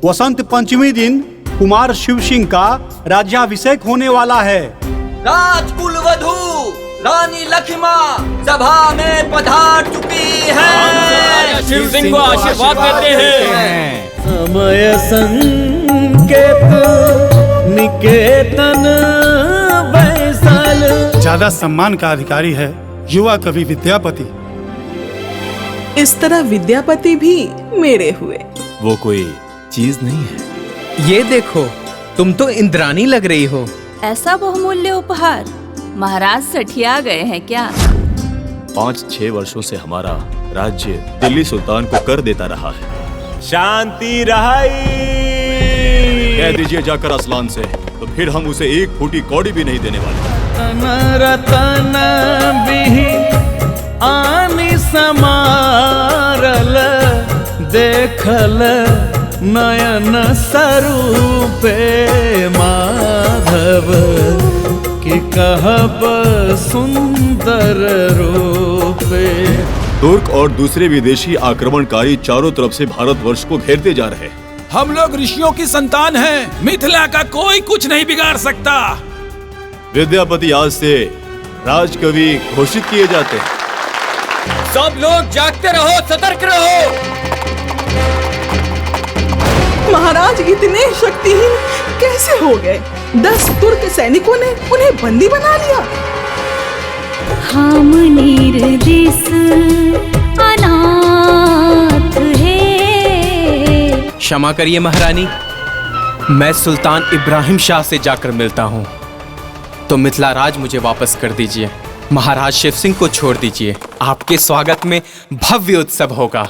वसंत पंचमी दिन कुमार शिव सिंह का राज्याभिषेक होने वाला है। राजकुल वधू रानी लक्ष्मा सभा में पधार चुकी है। शिव सिंह को आशीर्वाद देते हैं। समय संकेत निकेतन बैसल। ज्यादा सम्मान का अधिकारी है युवा कवि विद्यापति। इस तरह विद्यापति भी मेरे हुए। वो कोई चीज नहीं है। ये देखो, तुम तो इंद्रानी लग रही हो। ऐसा बहुमूल्य उपहार महाराज सठिया गए हैं क्या? 5-6 वर्षों से हमारा राज्य दिल्ली सुल्तान को कर देता रहा है। शांति रहाई। कह दीजिए जाकर असलान से, तो फिर हम उसे 1 फूटी कौड़ी भी नहीं देने वाले। रतन बिहि आनि समारल देखल नयन स्वरूपे माधव कि कहब सुंदर रूपे। तुर्क और दूसरे विदेशी आक्रमणकारी चारों तरफ से भारतवर्ष को घेरते जा रहे हैं। हम लोग ऋषियों की संतान हैं। मिथिला का कोई कुछ नहीं बिगाड़ सकता। विद्यापति आज से राजकवि घोषित किए जाते हैं। सब लोग जागते रहो, सतर्क रहो। महाराज इतने शक्तिहीन कैसे हो गए? 10 तुर्क सैनिकों ने उन्हें बंदी बना लिया। हम निर्देश अनाथ है। क्षमा करिए महारानी, मैं सुल्तान इब्राहिम शाह से जाकर मिलता हूँ। तो मिथिला राज मुझे वापस कर दीजिए। महाराज शिव सिंह को छोड़ दीजिए। आपके स्वागत में भव्य उत्सव होगा।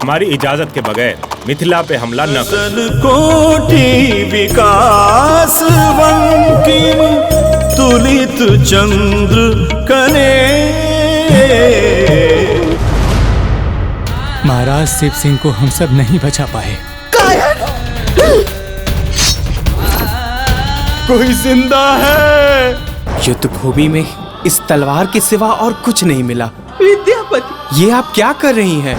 हमारी इजाजत के बगैर मिथिला पे हमला न करो। कोटि विकास बंकिम तुलित चंद्र कने। महाराज शिव सिंह को हम सब नहीं बचा पाए। कोई जिंदा है? युद्ध भूमि में इस तलवार के सिवा और कुछ नहीं मिला। विद्यापति, ये आप क्या कर रही हैं?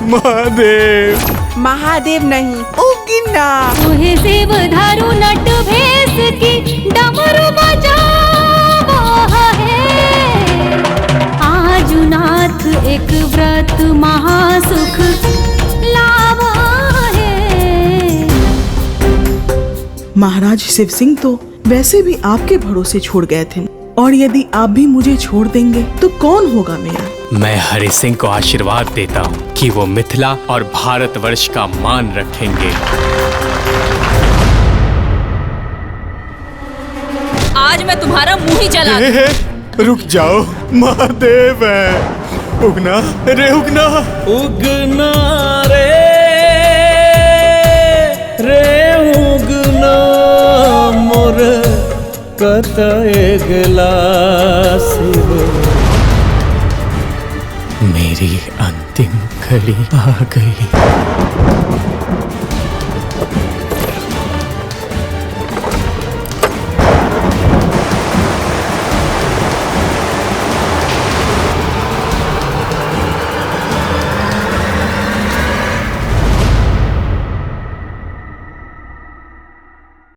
महादेव। महादेव नहीं, उगना। ओहे सेव धारू नट भेस की डमरू बजावा है। आजुनाथ एक व्रत महासुख लावा है। महाराज शिव सिंह तो वैसे भी आपके भरोसे छोड़ गए थे, और यदि आप भी मुझे छोड़ देंगे तो कौन होगा मेरा? मैं हरि सिंह को आशीर्वाद देता हूँ कि वो मिथिला और भारतवर्ष का मान रखेंगे। आज मैं तुम्हारा मुंह ही जला दूं। रुक जाओ, महादेव है। उगना रे, उगना। उगना रे उगना मोर कतए गला शिव। मेरी अंतिम घड़ी आ गई।